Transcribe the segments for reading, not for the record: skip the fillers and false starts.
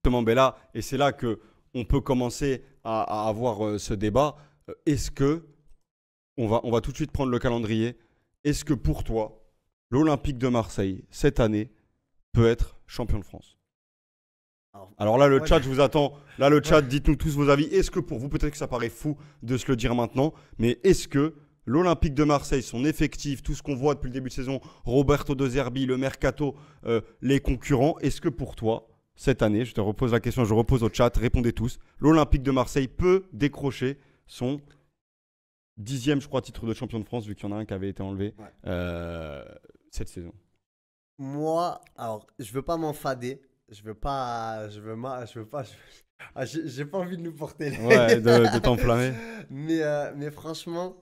justement, ben là, et c'est là que on peut commencer à avoir ce débat. Est-ce que, on va tout de suite prendre le calendrier, est-ce que pour toi, l'Olympique de Marseille, cette année, peut être champion de France? Alors là, le chat, je vous attends. Là, le chat, dites-nous tous vos avis. Est-ce que pour vous, peut-être que ça paraît fou de se le dire maintenant, mais est-ce que l'Olympique de Marseille, son effectif, tout ce qu'on voit depuis le début de saison, Roberto De Zerbi, le mercato, les concurrents, est-ce que pour toi, cette année, je te repose la question, je repose au chat, répondez tous, l'Olympique de Marseille peut décrocher son 10e, je crois, titre de champion de France, vu qu'il y en a un qui avait été enlevé cette saison? Moi, alors, je veux pas m'enfader. J'ai pas envie de nous porter Ouais, de t'enflammer. Mais franchement,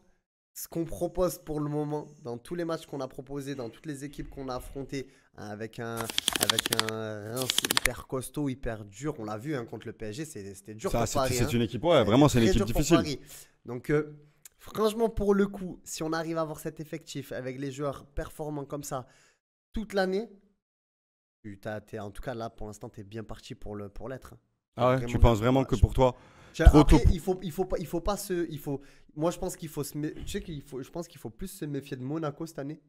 ce qu'on propose pour le moment, dans tous les matchs qu'on a proposés, dans toutes les équipes qu'on a affrontées, hein, avec un Reims hyper costaud, hyper dur, on l'a vu hein, contre le PSG, c'était dur pour Paris. C'est une équipe, ouais, vraiment, c'est une équipe difficile. Donc, franchement, pour le coup, si on arrive à avoir cet effectif avec les joueurs performants comme ça toute l'année, en tout cas là pour l'instant tu es bien parti pour l'être. Ah ouais, tu penses vraiment que pour toi trop tôt. Moi je pense qu'il faut je pense qu'il faut plus se méfier de Monaco cette année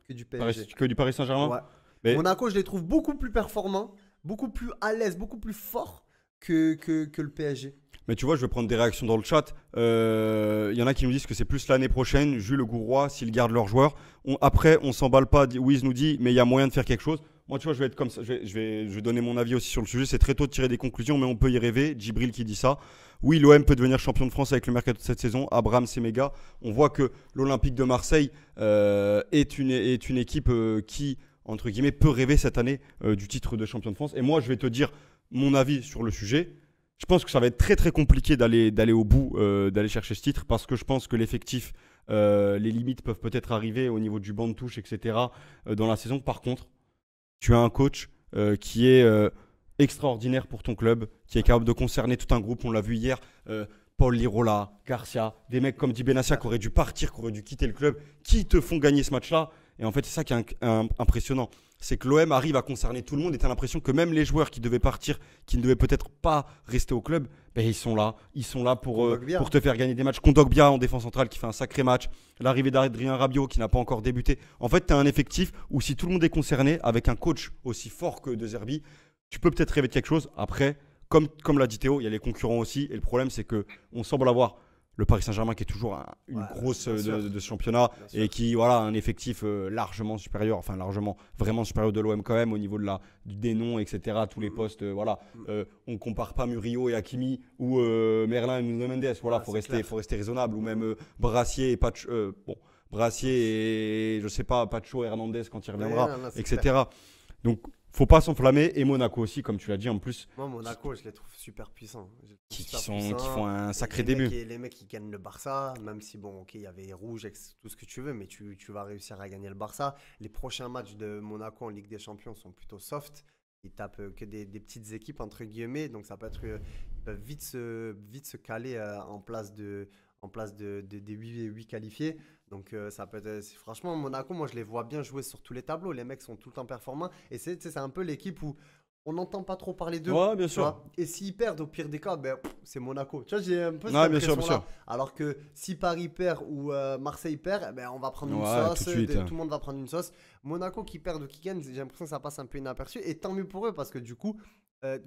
que du PSG. Que du Paris Saint-Germain. Ouais. Mais Monaco, je les trouve beaucoup plus performants, beaucoup plus à l'aise, beaucoup plus forts que le PSG. Mais tu vois, je vais prendre des réactions dans le chat. Y en a qui nous disent que c'est plus l'année prochaine, Jules Gourois, s'ils gardent leurs joueurs. Après, on s'emballe pas. Wiz nous dit, mais il y a moyen de faire quelque chose. Moi, tu vois, je vais être comme ça. Je vais donner mon avis aussi sur le sujet. C'est très tôt de tirer des conclusions, mais on peut y rêver. Djibril qui dit ça. Oui, l'OM peut devenir champion de France avec le mercato de cette saison. Abraham, c'est méga. On voit que l'Olympique de Marseille est une équipe qui, entre guillemets, peut rêver cette année du titre de champion de France. Et moi, je vais te dire mon avis sur le sujet. Je pense que ça va être très très compliqué d'aller au bout, d'aller chercher ce titre, parce que je pense que l'effectif, les limites peuvent peut-être arriver au niveau du banc de touche, etc. Dans la saison. Par contre, tu as un coach qui est extraordinaire pour ton club, qui est capable de concerner tout un groupe. On l'a vu hier, Paul Lirola, Garcia, des mecs comme Di Benassia qui auraient dû partir, qui auraient dû quitter le club, qui te font gagner ce match-là. Et en fait, c'est ça qui est impressionnant. C'est que l'OM arrive à concerner tout le monde et tu as l'impression que même les joueurs qui devaient partir, qui ne devaient peut-être pas rester au club, ben ils sont là. Ils sont là pour te faire gagner des matchs. Kondogbia en défense centrale qui fait un sacré match. L'arrivée d'Adrien Rabiot qui n'a pas encore débuté. En fait, tu as un effectif où si tout le monde est concerné, avec un coach aussi fort que De Zerbi, tu peux peut-être rêver de quelque chose. Après, comme l'a dit Théo, il y a les concurrents aussi. Et le problème, c'est qu'on semble avoir le Paris Saint-Germain qui est toujours une grosse de ce championnat et qui a un effectif largement supérieur, enfin largement vraiment supérieur de l'OM quand même au niveau des noms, etc. Tous les postes, on compare pas Murillo et Hakimi ou Merlin et Nuno Mendes. Voilà, faut rester raisonnable. Ou même Brassier et Pacho, Brassier et je sais pas Pacho et Hernandez quand il reviendra, etc. Clair. Donc faut pas s'enflammer, et Monaco aussi, comme tu l'as dit en plus. Moi, Monaco, je les trouve super puissants. Qui font un sacré début. Les mecs qui gagnent le Barça, même si bon, ok, il y avait rouge, tout ce que tu veux, mais tu vas réussir à gagner le Barça. Les prochains matchs de Monaco en Ligue des Champions sont plutôt soft. Ils tapent que des petites équipes entre guillemets, donc ça peut être, ils peuvent vite se caler en place des 8 qualifiés. Donc ça peut être, franchement, Monaco, moi je les vois bien jouer sur tous les tableaux. Les mecs sont tout le temps performants et c'est un peu l'équipe où on n'entend pas trop parler d'eux. Ouais, bien sûr. Et s'ils perdent, au pire des cas, c'est Monaco. Tu vois, j'ai un peu cette impression-là. Alors que si Paris perd ou Marseille perd, on va prendre une sauce. Tout le monde va prendre une sauce. Monaco qui perd ou qui gagne, j'ai l'impression que ça passe un peu inaperçu. Et tant mieux pour eux parce que du coup,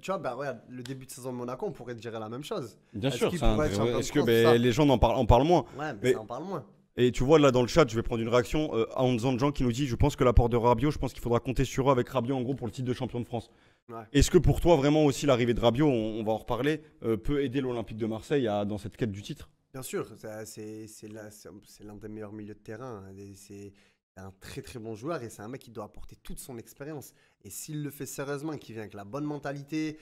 tu vois, regarde, le début de saison de Monaco, on pourrait dire la même chose. Bien sûr. Est-ce que les gens en parlent moins? Ouais, mais ça en parle moins. Et tu vois, là, dans le chat, je vais prendre une réaction à Jean qui nous dit « Je pense que l'apport de Rabiot, je pense qu'il faudra compter sur eux avec Rabiot, en gros, pour le titre de champion de France. Ouais. » Est-ce que pour toi, vraiment aussi, l'arrivée de Rabiot, on va en reparler, peut aider l'Olympique de Marseille dans cette quête du titre? Bien sûr, c'est l'un des meilleurs milieux de terrain. C'est un très très bon joueur et c'est un mec qui doit apporter toute son expérience. Et s'il le fait sérieusement, qu'il vient avec la bonne mentalité,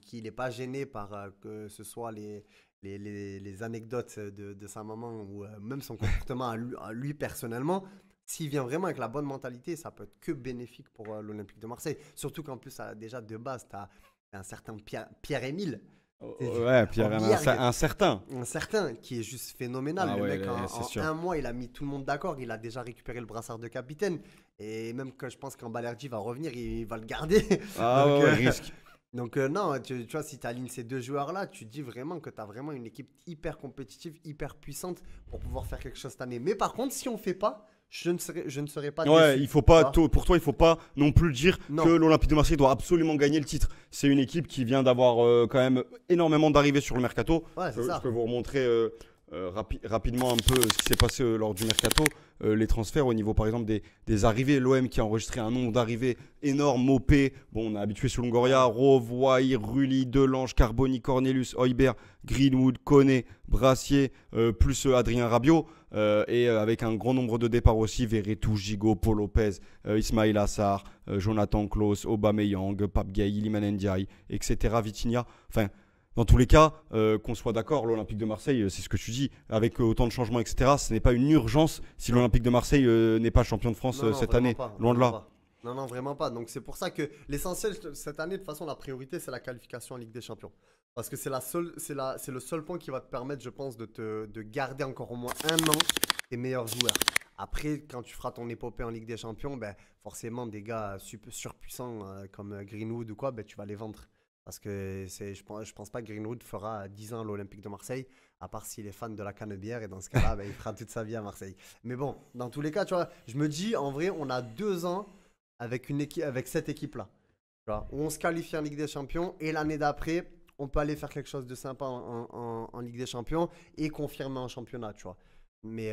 qu'il n'est pas gêné par que ce soit les anecdotes de sa maman ou même son comportement à lui personnellement, s'il vient vraiment avec la bonne mentalité, ça peut être que bénéfique pour l'Olympique de Marseille. Surtout qu'en plus, déjà de base, tu as un certain Pierre-Emile. Ouais, un certain. Un certain qui est juste phénoménal. Le mec, en un mois, il a mis tout le monde d'accord. Il a déjà récupéré le brassard de capitaine. Et même que je pense quand Balerdi va revenir, il va le garder. Donc, risque. Donc, non, tu vois, si tu alignes ces deux joueurs-là, tu dis vraiment que tu as vraiment une équipe hyper compétitive, hyper puissante pour pouvoir faire quelque chose cette année. Mais par contre, si on ne fait pas, je ne serai pas Ouais, déçu. il faut pas, Tu vois. pour toi, il faut pas non plus dire que Non, l'Olympique de Marseille doit absolument gagner le titre. C'est une équipe qui vient d'avoir quand même énormément d'arrivées sur le mercato. ouais, c'est Je ça. peux vous remontrer rapidement un peu ce qui s'est passé lors du mercato. Les transferts au niveau, par exemple, des arrivées. L'OM qui a enregistré un nombre d'arrivées énorme. Mopé, bon, on a habitué sur Longoria, Rove, Wai, Rulli, Delange, Carboni, Cornelius, Højbjerg, Greenwood, Koné, Brassier, plus Adrien Rabiot. Et avec un grand nombre de départs aussi, Verretou, Gigot, Paul Lopez, Ismail Assar, Jonathan Klaus, Aubameyang, Pape Gueye, Iliman Ndiaye, etc. Vitinha. Enfin, dans tous les cas, qu'on soit d'accord, l'Olympique de Marseille, c'est ce que tu dis, avec autant de changements, etc., ce n'est pas une urgence si l'Olympique de Marseille n'est pas champion de France Non, non, cette vraiment année. pas, Loin de vraiment là. pas. Non, non, vraiment pas. Donc c'est pour ça que l'essentiel cette année, de toute façon, la priorité, c'est la qualification en Ligue des Champions. Parce que c'est le seul point qui va te permettre, je pense, de garder encore au moins un an tes meilleurs joueurs. Après, quand tu feras ton épopée en Ligue des Champions, ben, forcément, des gars surpuissants comme Greenwood ou quoi, ben, tu vas les vendre. Parce que je pense pas que Greenwood fera 10 ans à l'Olympique de Marseille, à part s'il est fan de la canebière, et dans ce cas-là, ben, il fera toute sa vie à Marseille. Mais bon, dans tous les cas, tu vois, je me dis, en vrai, on a 2 ans avec, avec cette équipe-là. Tu vois, où on se qualifie en Ligue des Champions, et l'année d'après, on peut aller faire quelque chose de sympa en Ligue des Champions et confirmer en championnat, tu vois. Mais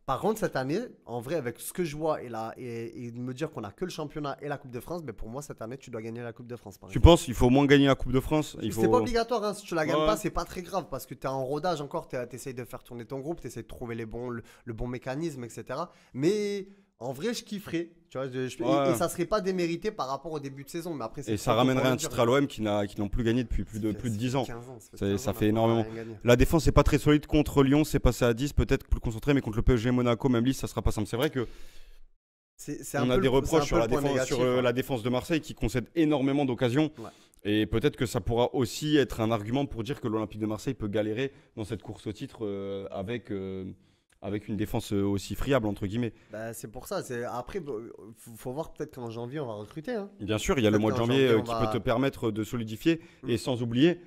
par contre, cette année, en vrai, avec ce que je vois et de me dire qu'on a que le championnat et la Coupe de France, ben pour moi, cette année, tu dois gagner la Coupe de France, par Tu exemple. penses qu'il faut au moins gagner la Coupe de France? Il C'est faut... pas obligatoire, hein. Si tu la gagnes Ouais. pas, c'est pas très grave parce que tu es en rodage encore, tu essayes de faire tourner ton groupe, tu essayes de trouver le bon mécanisme, etc. Mais en vrai, je kifferais. Tu vois, Ouais. et ça serait pas démérité par rapport au début de saison. Mais après, c'est Et ça trop tôt ramènerait pour un le dire. titre à l'OM qui n'ont plus gagné depuis plus de 10 ans. 15 ans, ça fait Ça 15 ans, fait on n'a énormément. rien gagné. La défense n'est pas très solide contre Lyon, c'est passé à 10, peut-être plus concentré, mais contre le PSG, Monaco, même Lille, ça sera pas simple. C'est vrai que C'est un on peu a des c'est reproches un sur, peu la le point défense, négatif, sur hein. la défense de Marseille qui concède énormément d'occasions. Ouais. Et peut-être que ça pourra aussi être un argument pour dire que l'Olympique de Marseille peut galérer dans cette course au titre avec une défense aussi friable, entre guillemets. Bah, c'est pour ça. Après, faut voir peut-être qu'en janvier, on va recruter, hein. Bien sûr, il y a le Peut-être mois de qu'en janvier janvier, on qui va- peut te permettre de solidifier. Mm. Et sans oublier,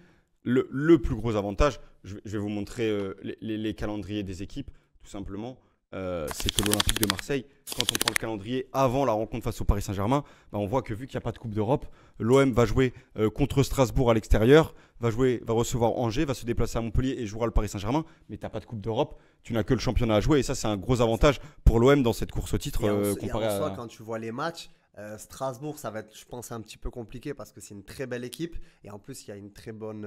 le plus gros avantage, je vais vous montrer les calendriers des équipes, tout simplement. C'est que l'Olympique de Marseille, quand on prend le calendrier avant la rencontre face au Paris Saint-Germain, bah, on voit que vu qu'il n'y a pas de Coupe d'Europe, l'OM va jouer contre Strasbourg à l'extérieur, va recevoir Angers, va se déplacer à Montpellier et jouera le Paris Saint-Germain, mais tu n'as pas de Coupe d'Europe, tu n'as que le championnat à jouer et ça c'est un gros avantage pour l'OM dans cette course au titre comparé Et en soi, à... quand tu vois les matchs, Strasbourg, ça va être, je pense, un petit peu compliqué parce que c'est une très belle équipe et en plus, il y a une très bonne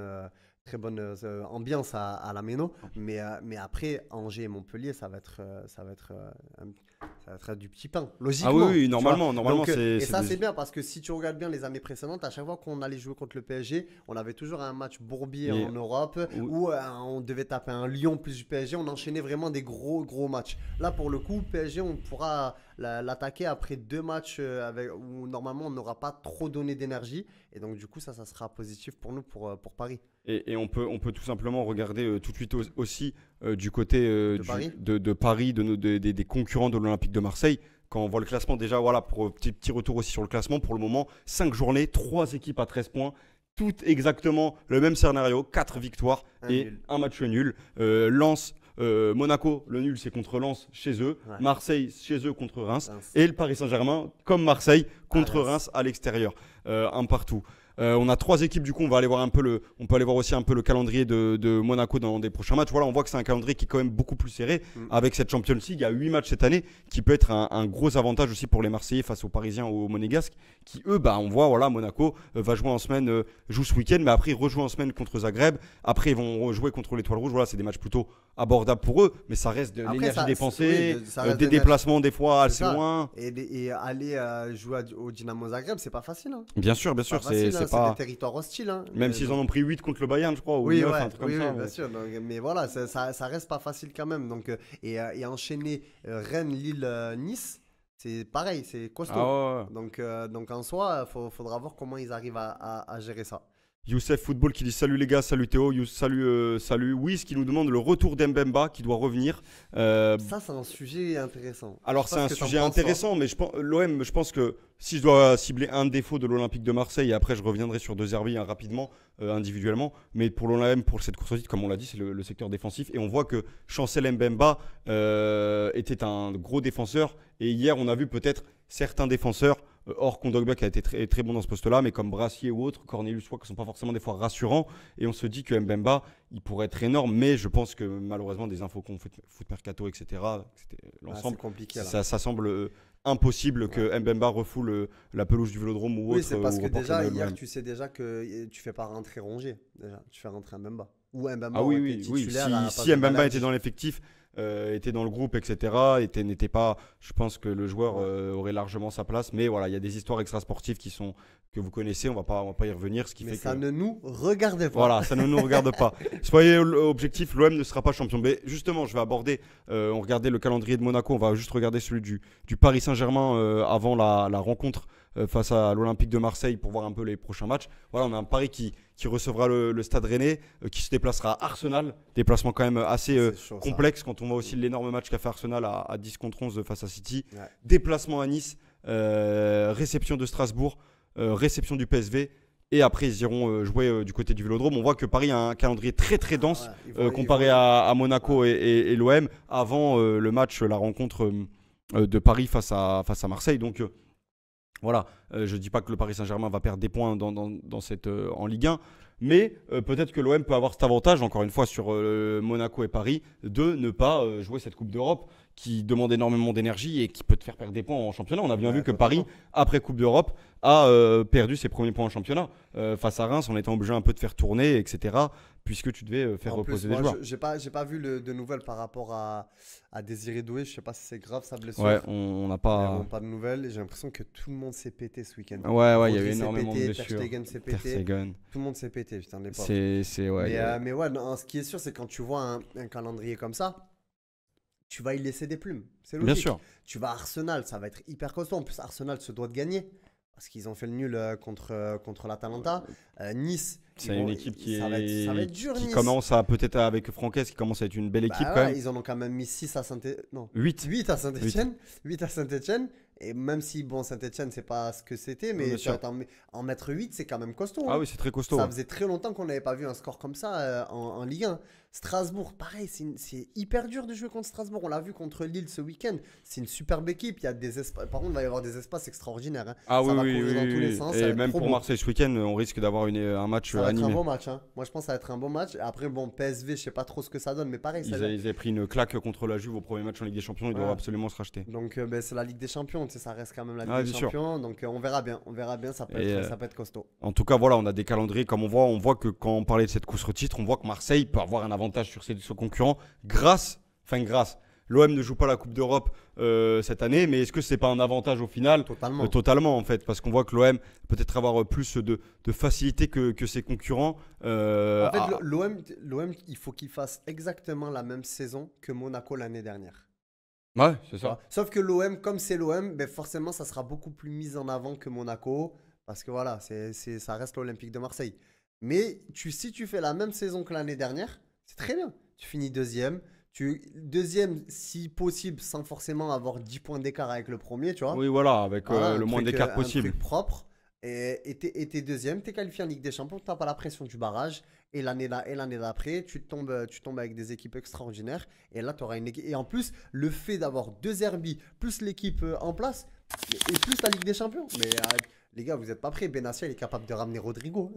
ambiance à la Méno. Mais après, Angers et Montpellier, ça va être du petit pain, logiquement. Ah oui, oui, tu normalement, vois. Donc, et c'est ça, des- c'est bien parce que si tu regardes bien les années précédentes, à chaque fois qu'on allait jouer contre le PSG, on avait toujours un match bourbier Mais- en Europe Oui. où on devait taper un Lyon plus du PSG. On enchaînait vraiment des gros matchs. Là, pour le coup, PSG, on pourra l'attaquer après 2 matchs où normalement on n'aura pas trop donné d'énergie. Et donc, du coup, ça sera positif pour nous pour Paris. Et on peut tout simplement regarder tout de suite aussi du côté Paris de Paris, des concurrents de l'Olympique de Marseille. Quand on voit le classement, déjà, voilà, pour petit retour aussi sur le classement, pour le moment, 5 journées, 3 équipes à 13 points, toutes exactement le même scénario, 4 victoires Un et nul. un match nul. Lens, Monaco, le nul c'est contre Lens chez eux, Ouais. Marseille chez eux contre Reims, Reims. et le Paris Saint-Germain, comme Marseille, contre Reims. Reims à l'extérieur, un partout. On a 3 équipes du coup, on peut aller voir aussi un peu le calendrier de Monaco dans des prochains matchs. Voilà, on voit que c'est un calendrier qui est quand même beaucoup plus serré avec cette Champions League. Il y a 8 matchs cette année qui peut être un gros avantage aussi pour les Marseillais face aux Parisiens ou aux Monégasques qui eux, bah, on voit, voilà, Monaco va jouer en semaine, joue ce week-end, mais après ils rejouent en semaine contre Zagreb. Après ils vont rejouer contre l'Étoile Rouge. Voilà, c'est des matchs plutôt abordables pour eux, mais ça reste de Après, l'énergie ça- dépensée, oui, ça reste des de l'énergie. déplacements des fois C'est assez ça. loin. Et aller jouer au Dynamo Zagreb, c'est pas facile, hein. Bien sûr, Pas c'est facile, hein, pas. des territoires hostiles, hein. Même s'ils en ont pris 8 contre le Bayern, je crois, ou Oui, 9, ouais, un truc comme oui, ça. oui, bien mais- sûr. Mais voilà, ça reste pas facile quand même. Donc, et enchaîner Rennes, Lille, Nice, c'est pareil, c'est costaud. Ah ouais, ouais. Donc en soi, faudra voir comment ils arrivent à gérer ça. Youssef Football qui dit salut les gars, salut Théo, salut Wiz qui nous demande le retour d'Mbemba qui doit revenir. Ça, c'est un sujet intéressant. Alors Je sais c'est pas un ce que t'en sujet penses, toi. intéressant, mais l'OM, je pense que si je dois cibler un défaut de l'Olympique de Marseille, et après je reviendrai sur De Zerbi rapidement, individuellement, mais pour l'OM, pour cette course au titre, comme on l'a dit, c'est le secteur défensif, et on voit que Chancel Mbemba était un gros défenseur, et hier on a vu peut-être certains défenseurs, hors Kondogbia qui a été très, très bon dans ce poste-là, mais comme Brassier ou autre, Cornelius Roy, qui ne sont pas forcément des fois rassurants, et on se dit que Mbemba, il pourrait être énorme, mais je pense que malheureusement des infos qu'on foot mercato, etc., c'était l'ensemble, C'est compliqué là. ça semble impossible que Mbemba refoule la pelouse du Vélodrome ou autre. Oui, c'est parce ou que reporte déjà, le hier, l'OM. tu sais déjà que tu fais pas rentrer Rongier. Déjà, tu fais rentrer Mbemba. Ou Mbemba Ah oui, aurait été oui. titulaire à la place Si de Mbemba Balerdi. était dans l'effectif, était dans le groupe, etc., n'était pas, je pense que le joueur aurait largement sa place. Mais voilà, il y a des histoires extrasportives que vous connaissez, on va pas y revenir. Ce qui Mais fait ça que, ne nous regarde pas. voilà, ça ne nous regarde pas. Soyez objectifs, l'OM ne sera pas champion. Mais justement, je vais aborder, on regardait le calendrier de Monaco, on va juste regarder celui du Paris Saint-Germain avant la rencontre face à l'Olympique de Marseille pour voir un peu les prochains matchs. Voilà, on a un Paris qui recevra le Stade Rennais, qui se déplacera à Arsenal. Déplacement quand même assez C'est chaud, ça. complexe quand on voit aussi l'énorme match qu'a fait Arsenal à 10 contre 11 face à City. Ouais. Déplacement à Nice, réception de Strasbourg, réception du PSV. Et après, ils iront jouer du côté du Vélodrome. On voit que Paris a un calendrier très très dense Ouais, comparé à Monaco et l'OM avant le match, la rencontre de Paris face à Marseille. Donc voilà, je ne dis pas que le Paris Saint-Germain va perdre des points dans cette, en Ligue 1, mais peut-être que l'OM peut avoir cet avantage, encore une fois, sur Monaco et Paris, de ne pas jouer cette Coupe d'Europe qui demande énormément d'énergie et qui peut te faire perdre des points en championnat. On a bien vu que totalement. Paris, après Coupe d'Europe, a perdu ses premiers points en championnat. Face à Reims, on était obligé un peu de faire tourner, etc., puisque tu devais faire En reposer plus, des moi, joueurs. j'ai pas vu de nouvelles par rapport à Désiré Doué. Je sais pas si c'est grave sa blessure. Ouais, on n'a Mais pas... bon, pas de nouvelles. Et j'ai l'impression que tout le monde s'est pété ce week-end. Ouais, il y Rodri avait s'est énormément de pété, blessures. Ter Stegen s'est Ter pété. Stegen. Tout le monde s'est pété, putain, les pauvres. Ouais, Mais ouais, non, ce qui est sûr, c'est quand tu vois un calendrier comme ça, tu vas y laisser des plumes. C'est logique. Bien sûr. Tu vas à Arsenal, ça va être hyper costaud. En plus, Arsenal se doit de gagner parce qu'ils ont fait le nul contre l'Atalanta. Nice, C'est une équipe ça va être dur, qui Nice. commence à, peut-être avec Franquès, qui commence à être une belle équipe Bah quand ouais, même. ils en ont quand même mis 6 à Saint-Étienne. Non, 8. 8 à Saint-Étienne. 8 à Saint-Étienne. Et même si, bon, Saint-Étienne, c'est pas ce que c'était, mais Bien tu sûr. vois, en mettre 8, c'est quand même costaud. Ah hein. oui, c'est très costaud. Ça Ouais. faisait très longtemps qu'on n'avait pas vu un score comme ça en Ligue 1. Strasbourg, pareil, c'est hyper dur de jouer contre Strasbourg. On l'a vu contre Lille ce week-end. C'est une superbe équipe. Il y a des espaces. Par contre, il va y avoir des espaces extraordinaires. hein. Ah Ça oui, va oui, courir dans oui, tous les oui. sens. ça va Et être même trop pour beau. Marseille ce week-end, on risque d'avoir un match Ça va être un animé. bon match. hein. Moi, je pense que ça va être un bon match. Après, bon, PSV, je sais pas trop ce que ça donne, mais pareil. Ils avaient pris une claque contre la Juve au premier match en Ligue des Champions. Ils doivent Ouais. absolument se racheter. Donc, ben, c'est la Ligue des Champions. Tu sais, ça reste quand même la Ligue Ah, des bien sûr. Champions. Donc, on verra bien. On verra bien. Ça peut, Et, ça peut être costaud. En tout cas, voilà, on a des calendriers comme on voit que quand on parlait de cette course au titre, on voit que Marseille peut avoir un avantage sur ses concurrents grâce. L'OM ne joue pas la Coupe d'Europe cette année, mais est-ce que c'est pas un avantage au final? Totalement. Totalement en fait, parce qu'on voit que l'OM peut-être avoir plus de facilité que ses concurrents. En fait, à- l'OM, il faut qu'il fasse exactement la même saison que Monaco l'année dernière. Ouais, c'est Tu vois. ça. Sauf que l'OM, comme c'est l'OM, ben forcément, ça sera beaucoup plus mis en avant que Monaco. Parce que voilà, ça reste l'Olympique de Marseille. Mais si tu fais la même saison que l'année dernière, c'est très bien. Tu finis deuxième. Deuxième, si possible, sans forcément avoir 10 points d'écart avec le premier, tu vois. Oui, voilà, avec Voilà, le un moins truc, d'écart un possible. truc propre. Et t'es deuxième, t'es qualifié en Ligue des Champions, t'as pas la pression du barrage. Et l'année d'après, tu tombes avec des équipes extraordinaires. Et là, tu auras une équipe. Et en plus, le fait d'avoir deux Herbie, plus l'équipe en place, et plus la Ligue des Champions. Mais les gars, vous n'êtes pas prêts. Benassia, il est capable de ramener Rodrigo.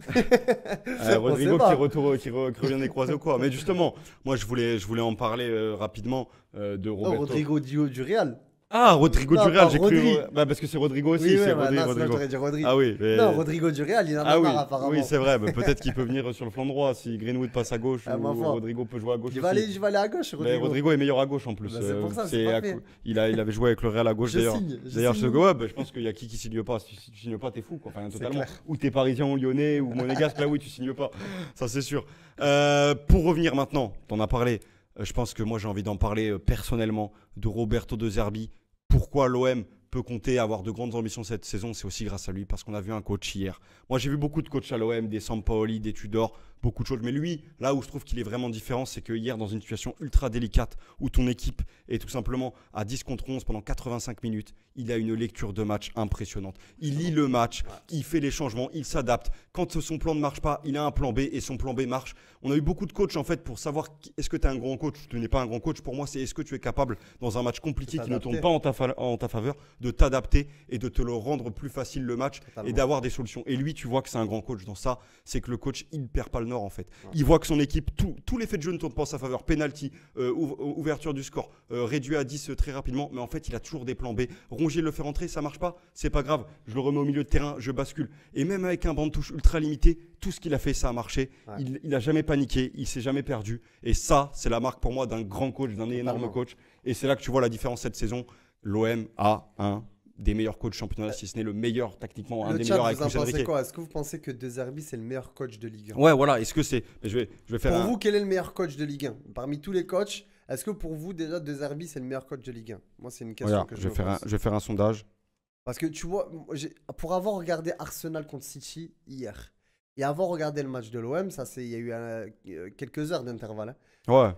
Rodrigo On sait pas. qui revient des croisés ou quoi. Mais justement, moi je voulais en parler rapidement de Oh, Roberto. Rodrigo du Real. Ah, Rodrigo Non, du Real, pas j'ai cru. Rodri. Bah, parce que c'est Rodrigo aussi, Oui, c'est ouais, non, sinon, Rodrigo. j'aurais dit Rodri. Ah oui, mais- Non, Rodrigo du Real, il en a Ah oui, marre apparemment. oui c'est vrai. Bah, peut-être qu'il peut venir sur le flanc droit si Greenwood passe à gauche Ah, ou ma foi. Rodrigo peut jouer à gauche Je vais aussi. aller à gauche, Mais Rodrigo. Rodrigo est meilleur à gauche en plus. Bah, c'est pour ça, c'est parfait. Il avait joué avec le Real à gauche Je d'ailleurs. signe. D'ailleurs, je pense qu'il y a qui signe pas. Si tu signes pas, t'es fou. Quoi. Enfin, totalement. clair. Ou t'es parisien ou lyonnais ou monégasque, là oui, tu signes pas. Ça, c'est sûr. Pour revenir maintenant, t'en as parlé. Je pense que moi, j'ai envie d'en parler personnellement de Roberto De Zerbi. Pourquoi l'OM peut compter, avoir de grandes ambitions cette saison, c'est aussi grâce à lui, parce qu'on a vu un coach hier. Moi, j'ai vu beaucoup de coachs à l'OM, des Sampaoli, des Tudor, beaucoup de choses. Mais lui, là où je trouve qu'il est vraiment différent, c'est que hier, dans une situation ultra délicate, où ton équipe est tout simplement à 10 contre 11 pendant 85 minutes, il a une lecture de match impressionnante. Il lit le match, il fait les changements, il s'adapte. Quand son plan ne marche pas, il a un plan B et son plan B marche. On a eu beaucoup de coachs en fait pour savoir est-ce que tu es un grand coach ou tu n'es pas un grand coach. Pour moi, c'est est-ce que tu es capable, dans un match compliqué qui ne tourne pas en ta faveur, de t'adapter et de te le rendre plus facile le match et d'avoir des solutions. Et lui, tu vois que c'est un grand coach dans ça, c'est que le coach, il ne perd pas le nord en fait. Il voit que son équipe, tous les faits de jeu ne tournent pas en sa faveur. Penalty, ouverture du score, réduit à 10 très rapidement, mais en fait, il a toujours des plans B. Rongier le fait rentrer, ça marche pas, c'est pas grave. Je le remets au milieu de terrain, je bascule. Et même avec un banc de touche ultra limité, tout ce qu'il a fait, ça a marché. Ouais. Il n'a jamais paniqué, il s'est jamais perdu. Et ça, c'est la marque pour moi d'un grand coach, d'un énorme coach. Et c'est là que tu vois la différence cette saison. L'OM a un des meilleurs coachs championnat, si ce n'est le meilleur tactiquement, un des meilleurs avec Luis Enrique. Est-ce que vous pensez que De Zerbi, c'est le meilleur coach de Ligue 1? Ouais, voilà. Est-ce que c'est... Je vais faire pour vous, quel est le meilleur coach de Ligue 1? Parmi tous les coachs, est-ce que pour vous, déjà, De Zerbi, c'est le meilleur coach de Ligue 1? Moi, c'est une question que je me pose. Je vais faire un sondage. Parce que tu vois, pour avoir regardé Arsenal contre City hier et avoir regardé le match de l'OM, il y a eu quelques heures d'intervalle. Hein. Ouais.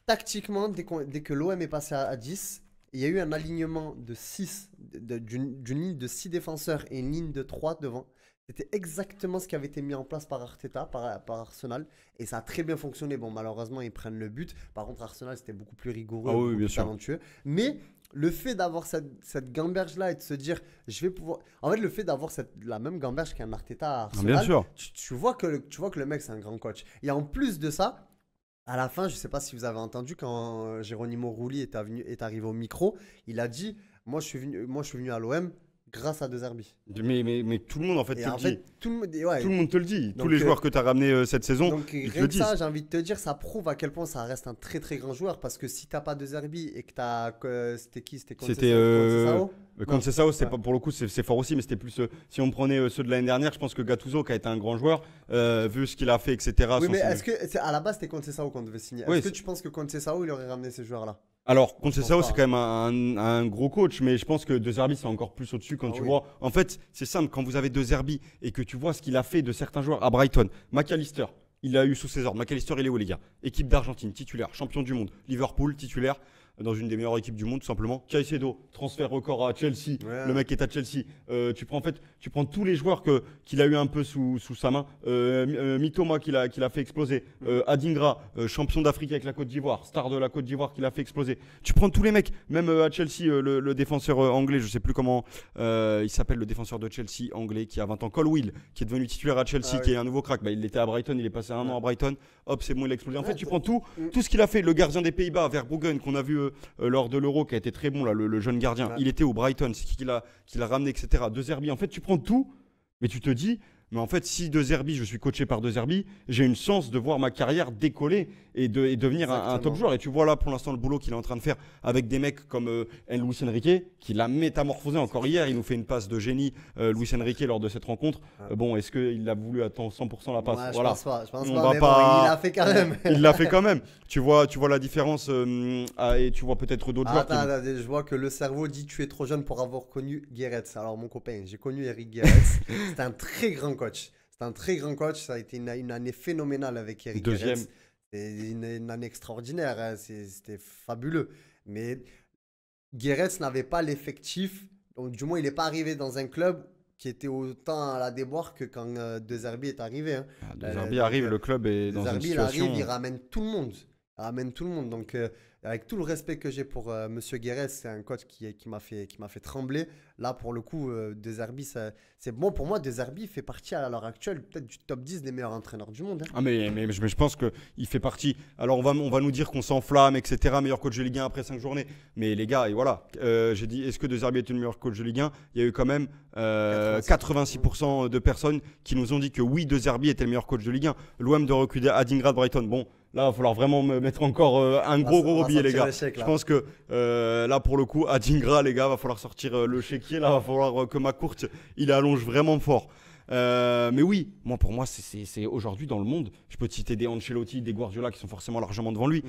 Tactiquement, dès que l'OM est passé à 10, il y a eu un alignement de 6, d'une ligne de 6 défenseurs et une ligne de 3 devant. C'était exactement ce qui avait été mis en place par Arteta, par Arsenal. Et ça a très bien fonctionné. Bon, malheureusement, ils prennent le but. Par contre, Arsenal, c'était beaucoup plus rigoureux, beaucoup plus talentueux. Mais le fait d'avoir cette gamberge-là et de se dire, je vais pouvoir... En fait, le fait d'avoir la même gamberge qu'un Arteta à Arsenal, bien sûr. Tu vois que le mec, c'est un grand coach. Et en plus de ça, à la fin, je ne sais pas si vous avez entendu, quand Geronimo Rulli est arrivé au micro, il a dit, moi, je suis venu à l'OM grâce à De Zerbi. Mais tout le monde en fait te le dit. Tout le monde te le dit. Donc, tous les joueurs que tu as ramenés cette saison, donc ils rien te le que ça, disent. j'ai envie de te dire, ça prouve à quel point ça reste un très très grand joueur. Parce que si tu n'as pas De Zerbi et que tu as... C'était qui? C'était Conceição, c'est pas pour le coup, c'est fort aussi, mais c'était plus si on prenait ceux de l'année dernière, je pense que Gattuso, qui a été un grand joueur, vu ce qu'il a fait, etc. Oui, mais est-ce que à la base c'était Conceição qu'on devait signer? Est-ce que tu penses que Conceição il aurait ramené ces joueurs-là? Alors, Conceição, c'est quand même un gros coach, mais je pense que De Zerbi, c'est encore plus au-dessus quand tu vois. En fait, c'est simple, quand vous avez De Zerbi et que tu vois ce qu'il a fait de certains joueurs à Brighton, McAllister, il a eu sous ses ordres. McAllister, il est où, les gars? Équipe d'Argentine, titulaire, champion du monde. Liverpool, titulaire, dans une des meilleures équipes du monde, tout simplement. Caicedo, transfert record à Chelsea. Ouais. Le mec est à Chelsea. Tu prends tous les joueurs qu'il a eu un peu sous sa main. Mitoma qu'il a fait exploser. Adingra, champion d'Afrique avec la Côte d'Ivoire, star de la Côte d'Ivoire qu'il a fait exploser. Tu prends tous les mecs, même à Chelsea, le défenseur anglais, je sais plus comment il s'appelle, le défenseur de Chelsea anglais qui a 20 ans, Colwill, qui est devenu titulaire à Chelsea, qui est un nouveau crack. Bah, il était à Brighton, il est passé un an à Brighton. Hop, c'est bon, il a explosé. En fait, tu prends tout ce qu'il a fait. Le gardien des Pays-Bas, Verbruggen, qu'on a vu lors de l'Euro, qui a été très bon, là, le jeune gardien. Il était au Brighton, c'est qui l'a ramené, etc. De Zerbi. En fait, tu prends tout, mais tu te dis, mais en fait, si De Zerbi, je suis coaché par De Zerbi, j'ai une chance de voir ma carrière décoller et devenir un top joueur. Et tu vois là, pour l'instant, le boulot qu'il est en train de faire avec des mecs comme Luis Enrique, qui l'a métamorphosé encore hier. Il nous fait une passe de génie, Luis Enrique, lors de cette rencontre. Bon, est-ce qu'il a voulu attendre 100% la passe? Voilà. Je pense pas, mais bon, il l'a fait quand même. Il l'a fait quand même. Tu vois la différence et tu vois peut-être d'autres joueurs. Attends, je vois que le cerveau dit tu es trop jeune pour avoir connu Guéretz. Alors, mon copain, j'ai connu Eric Guéretz. C'est un très grand coach. C'est un très grand coach. Ça a été une année phénoménale avec Eric Guéretz. C'est une année extraordinaire. Hein. C'était fabuleux. Mais Guéretz n'avait pas l'effectif. Donc, du moins, il n'est pas arrivé dans un club qui était autant à la déboire que quand De Zerbi est arrivé. Hein. De Zerbi arrive, le club est dans une situation... il arrive, il ramène tout le monde. Donc, avec tout le respect que j'ai pour Monsieur Guéret, c'est un coach qui m'a fait trembler. Là, pour le coup, De Zerbi, c'est bon pour moi. De Zerbi fait partie à l'heure actuelle peut-être du top 10 des meilleurs entraîneurs du monde. Hein. Ah mais je pense qu'il fait partie. Alors, on va nous dire qu'on s'enflamme, etc. Meilleur coach de Ligue 1 après 5 journées. Mais les gars, et voilà. J'ai dit, est-ce que De Zerbi est le meilleur coach de Ligue 1? Il y a eu quand même 86% de personnes qui nous ont dit que oui, De Zerbi était le meilleur coach de Ligue 1. L'OM de recruter Adingra de Brighton. Bon, là, il va falloir vraiment me mettre encore un gros billet, les gars. Je pense que là, pour le coup, Adingra, les gars, va falloir sortir le chéquier. Là, va falloir que ma courte, il allonge vraiment fort. Mais oui, pour moi, c'est aujourd'hui dans le monde. Je peux te citer des Ancelotti, des Guardiola qui sont forcément largement devant lui.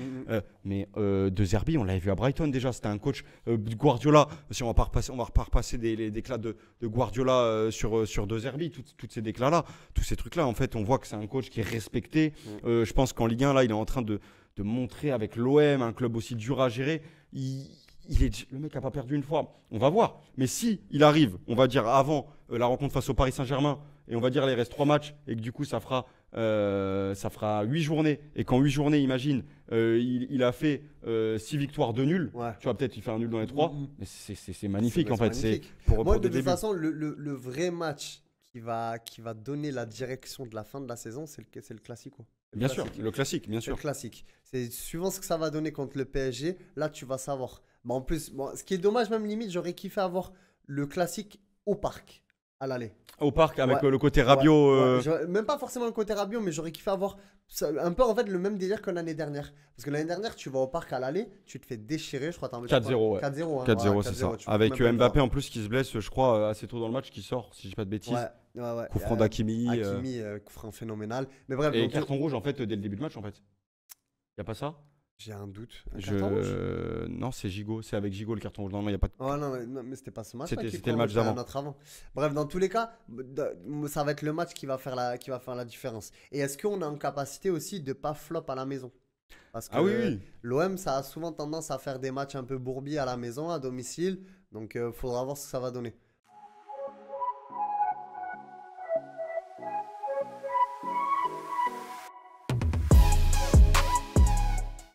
Mais De Zerbi, on l'avait vu à Brighton déjà. C'était un coach Guardiola. Si on va pas repasser des déclats de Guardiola sur De Zerbi, toutes ces déclats-là, tous ces trucs-là. En fait, on voit que c'est un coach qui est respecté. Je pense qu'en Ligue 1, là, il est en train de montrer avec l'OM, un club aussi dur à gérer. Le mec n'a pas perdu une fois. On va voir. Mais si il arrive, on va dire avant la rencontre face au Paris Saint-Germain, et on va dire il reste 3 matchs, et que du coup ça fera 8 journées. Et qu'en 8 journées, imagine, il a fait 6 victoires, 2 nuls. Ouais. Tu vois, peut-être il fait un nul dans les 3. Mais c'est magnifique en fait. Magnifique. Pour Moi, de des toute débuts. façon, le vrai match qui va donner la direction de la fin de la saison, c'est le Classico. Bien sûr, le classique, bien C'est sûr. le classique. C'est suivant ce que ça va donner contre le PSG, là tu vas savoir. En plus, ce qui est dommage, même limite, j'aurais kiffé avoir le classique au parc, à l'aller. Au parc avec Ouais. le côté Rabiot. Même pas forcément le côté Rabiot, mais j'aurais kiffé avoir un peu en fait le même délire que l'année dernière. Parce que l'année dernière, tu vas au parc à l'aller, tu te fais déchirer, je crois. 4-0, ouais. 4-0, hein. 4-0, c'est ça. tu peux Avec même pas Mbappé le en plus qui se blesse, je crois, assez tôt dans le match, qui sort, si je dis pas de bêtises. Ouais. Coup franc d'Hakimi. Hakimi, coup franc phénoménal. Mais bref, Et donc, carton rouge en fait dès le début de match en fait. Y a pas ça? j'ai un doute. Un carton rouge Non, c'est Gigot, c'est avec Gigot le carton rouge. Non, il y a pas de... Oh non, mais c'était pas ce match. C'était le match d'avant. Un autre avant. Bref, dans tous les cas, ça va être le match qui va faire la différence. Et est-ce qu'on est en capacité aussi de pas flop à la maison? Parce que Ah oui. l'OM, ça a souvent tendance à faire des matchs un peu bourbiers à la maison, à domicile. Donc, faudra voir ce que ça va donner.